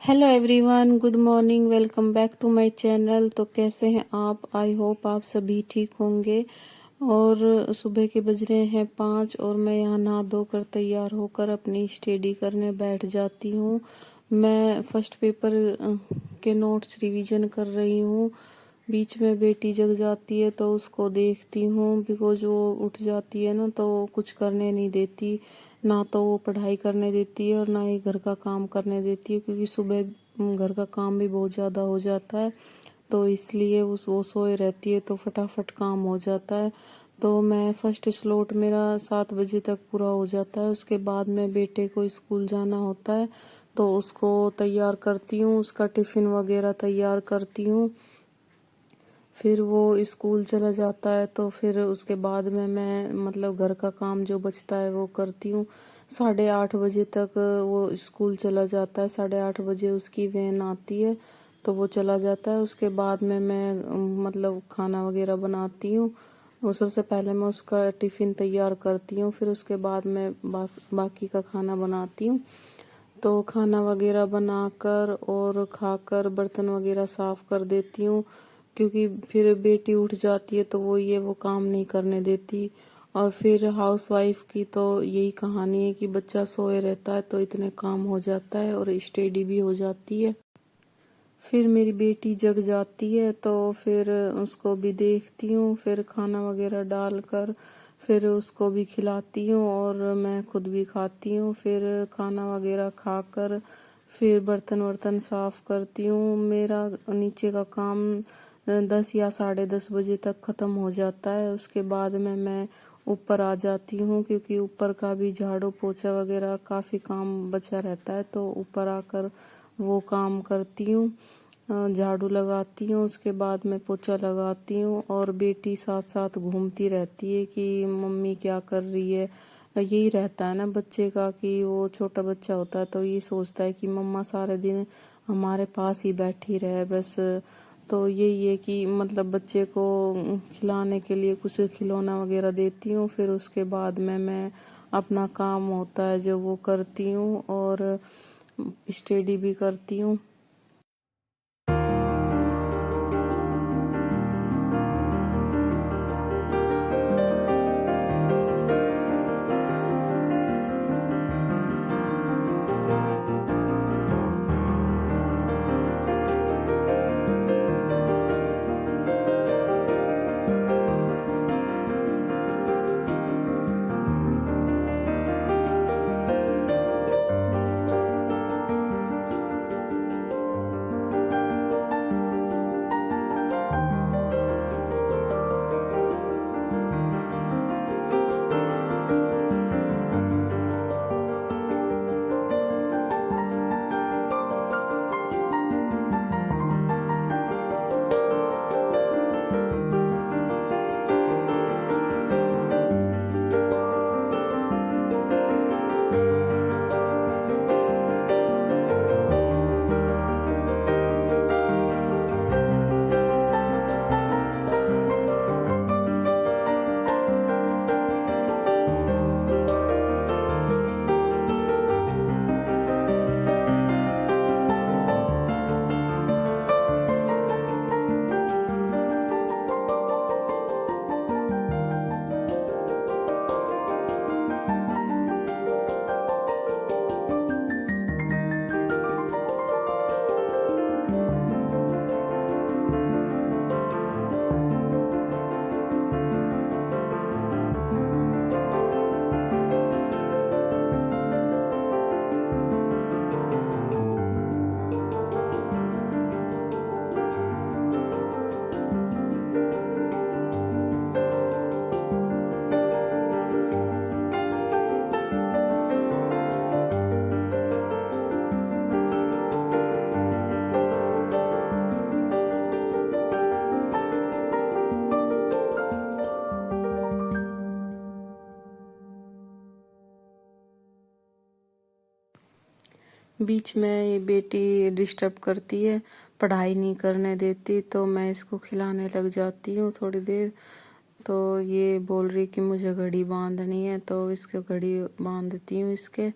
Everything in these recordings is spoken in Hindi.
Hello everyone, good morning. Welcome back to my channel. तो कैसे हैं आप? आई होप आप सभी ठीक होंगे। और सुबह के बज रहे हैं 5 और मैं यहाँ नहा धोकर तैयार होकर अपनी स्टडी करने बैठ जाती हूँ। मैं फर्स्ट पेपर के नोट्स रिवीजन कर रही हूँ। बीच में बेटी जग जाती है तो उसको देखती हूँ, बिकॉज वो उठ जाती है ना तो कुछ करने नहीं देती। ना तो वो पढ़ाई करने देती है और ना ही घर का काम करने देती है, क्योंकि सुबह घर का काम भी बहुत ज़्यादा हो जाता है। तो इसलिए वो सोए रहती है तो फटाफट काम हो जाता है। तो मैं फर्स्ट स्लॉट मेरा 7 बजे तक पूरा हो जाता है। उसके बाद में बेटे को स्कूल जाना होता है तो उसको तैयार करती हूँ, उसका टिफ़िन वगैरह तैयार करती हूँ। फिर वो स्कूल चला जाता है तो फिर उसके बाद में मैं मतलब घर का काम जो बचता है वो करती हूँ। 8:30 बजे तक वो स्कूल चला जाता है। 8:30 बजे उसकी वैन आती है तो वो चला जाता है। उसके बाद में मैं मतलब खाना वगैरह बनाती हूँ। वो सबसे पहले मैं उसका टिफ़िन तैयार करती हूँ, फिर उसके बाद मैं बाकी का खाना बनाती हूँ। तो खाना वगैरह बनाकर और खाकर बर्तन वगैरह साफ कर देती हूँ, क्योंकि फिर बेटी उठ जाती है तो वो काम नहीं करने देती। और फिर हाउसवाइफ की तो यही कहानी है कि बच्चा सोए रहता है तो इतने काम हो जाता है और स्टडी भी हो जाती है। फिर मेरी बेटी जग जाती है तो फिर उसको भी देखती हूँ, फिर खाना वगैरह डालकर फिर उसको भी खिलाती हूँ और मैं खुद भी खाती हूँ। फिर खाना वगैरह खाकर फिर बर्तन वर्तन साफ करती हूँ। मेरा नीचे का काम 10 या 10:30 बजे तक ख़त्म हो जाता है। उसके बाद में मैं ऊपर आ जाती हूँ, क्योंकि ऊपर का भी झाड़ू पोछा वगैरह काफ़ी काम बचा रहता है तो ऊपर आकर वो काम करती हूँ। झाड़ू लगाती हूँ, उसके बाद मैं पोछा लगाती हूँ और बेटी साथ साथ घूमती रहती है कि मम्मी क्या कर रही है। यही रहता है ना बच्चे का, कि वो छोटा बच्चा होता है तो ये सोचता है कि मम्मा सारे दिन हमारे पास ही बैठी रहे बस। तो यही है कि मतलब बच्चे को खिलाने के लिए कुछ खिलौना वगैरह देती हूँ। फिर उसके बाद में मैं अपना काम होता है जो वो करती हूँ और स्टडी भी करती हूँ। बीच में ये बेटी डिस्टर्ब करती है, पढ़ाई नहीं करने देती, तो मैं इसको खिलाने लग जाती हूँ थोड़ी देर। तो ये बोल रही कि मुझे घड़ी बांधनी है तो इसको घड़ी बांधती हूँ इसके।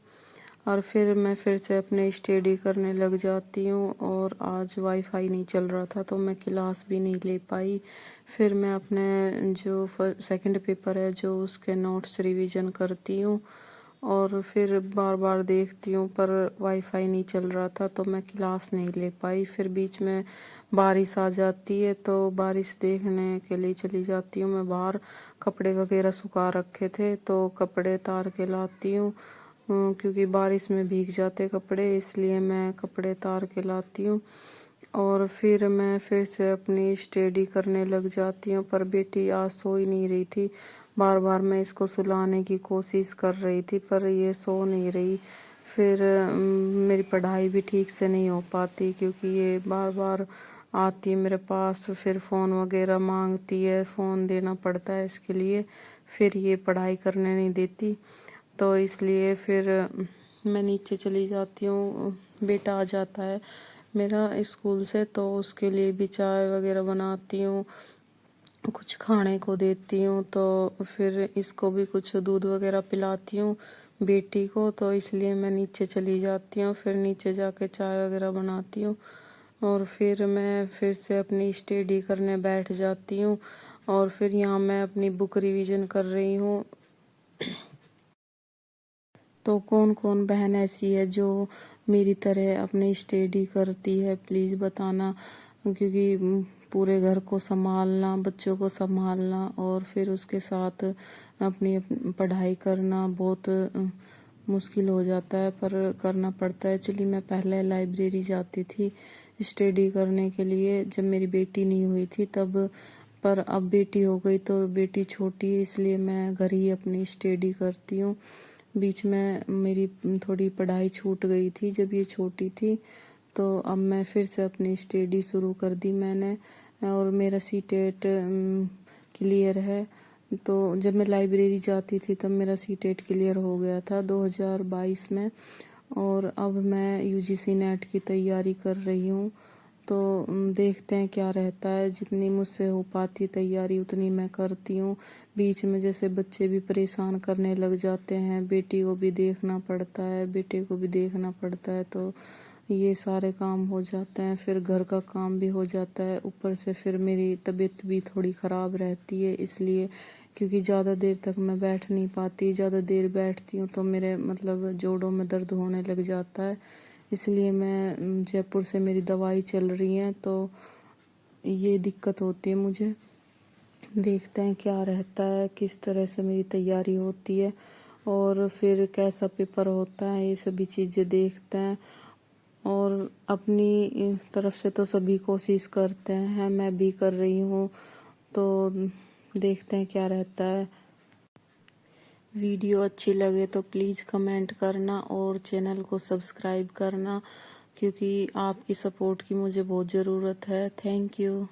और फिर मैं फिर से अपने स्टडी करने लग जाती हूँ। और आज वाईफाई नहीं चल रहा था तो मैं क्लास भी नहीं ले पाई। फिर मैं अपने जो सेकंड पेपर है जो उसके नोट्स रिवीजन करती हूँ और फिर बार बार देखती हूँ, पर वाईफाई नहीं चल रहा था तो मैं क्लास नहीं ले पाई। फिर बीच में बारिश आ जाती है तो बारिश देखने के लिए चली जाती हूँ। मैं बाहर कपड़े वगैरह सुखा रखे थे तो कपड़े तार के लाती हूँ, क्योंकि बारिश में भीग जाते कपड़े, इसलिए मैं कपड़े तार के लाती हूँ। और फिर मैं फिर से अपनी स्टडी करने लग जाती हूँ, पर बेटी आज सो ही नहीं रही थी। बार बार मैं इसको सुलाने की कोशिश कर रही थी पर ये सो नहीं रही। फिर मेरी पढ़ाई भी ठीक से नहीं हो पाती क्योंकि ये बार बार आती है मेरे पास, फिर फ़ोन वगैरह मांगती है, फ़ोन देना पड़ता है इसके लिए। फिर ये पढ़ाई करने नहीं देती तो इसलिए फिर मैं नीचे चली जाती हूँ। बेटा आ जाता है मेरा स्कूल से तो उसके लिए भी चाय वगैरह बनाती हूँ, कुछ खाने को देती हूँ, तो फिर इसको भी कुछ दूध वगैरह पिलाती हूँ बेटी को। तो इसलिए मैं नीचे चली जाती हूँ, फिर नीचे जाके चाय वगैरह बनाती हूँ और फिर मैं फिर से अपनी स्टडी करने बैठ जाती हूँ। और फिर यहाँ मैं अपनी बुक रिवीजन कर रही हूँ। तो कौन कौन बहन ऐसी है जो मेरी तरह अपनी स्टडी करती है, प्लीज़ बताना, क्योंकि पूरे घर को संभालना, बच्चों को संभालना और फिर उसके साथ अपनी पढ़ाई करना बहुत मुश्किल हो जाता है, पर करना पड़ता है। एक्चुअली मैं पहले लाइब्रेरी जाती थी स्टडी करने के लिए जब मेरी बेटी नहीं हुई थी तब, पर अब बेटी हो गई तो बेटी छोटी है इसलिए मैं घर ही अपनी स्टडी करती हूँ। बीच में मेरी थोड़ी पढ़ाई छूट गई थी जब ये छोटी थी, तो अब मैं फिर से अपनी स्टडी शुरू कर दी मैंने और मेरा सीटेट क्लियर है। तो जब मैं लाइब्रेरी जाती थी तब मेरा सीटेट क्लियर हो गया था 2022 में और अब मैं यूजीसी नेट की तैयारी कर रही हूँ। तो देखते हैं क्या रहता है, जितनी मुझसे हो पाती तैयारी उतनी मैं करती हूँ। बीच में जैसे बच्चे भी परेशान करने लग जाते हैं, बेटी को भी देखना पड़ता है, बेटे को भी देखना पड़ता है, तो ये सारे काम हो जाते हैं। फिर घर का काम भी हो जाता है, ऊपर से फिर मेरी तबीयत भी थोड़ी ख़राब रहती है इसलिए, क्योंकि ज़्यादा देर तक मैं बैठ नहीं पाती। ज़्यादा देर बैठती हूँ तो मेरे मतलब जोड़ों में दर्द होने लग जाता है, इसलिए मैं जयपुर से मेरी दवाई चल रही है तो ये दिक्कत होती है मुझे। देखते हैं क्या रहता है, किस तरह से मेरी तैयारी होती है और फिर कैसा पेपर होता है, ये सभी चीज़ें देखते हैं। और अपनी तरफ से तो सभी कोशिश करते हैं, मैं भी कर रही हूँ, तो देखते हैं क्या रहता है। वीडियो अच्छी लगे तो प्लीज़ कमेंट करना और चैनल को सब्सक्राइब करना, क्योंकि आपकी सपोर्ट की मुझे बहुत ज़रूरत है। Thank you.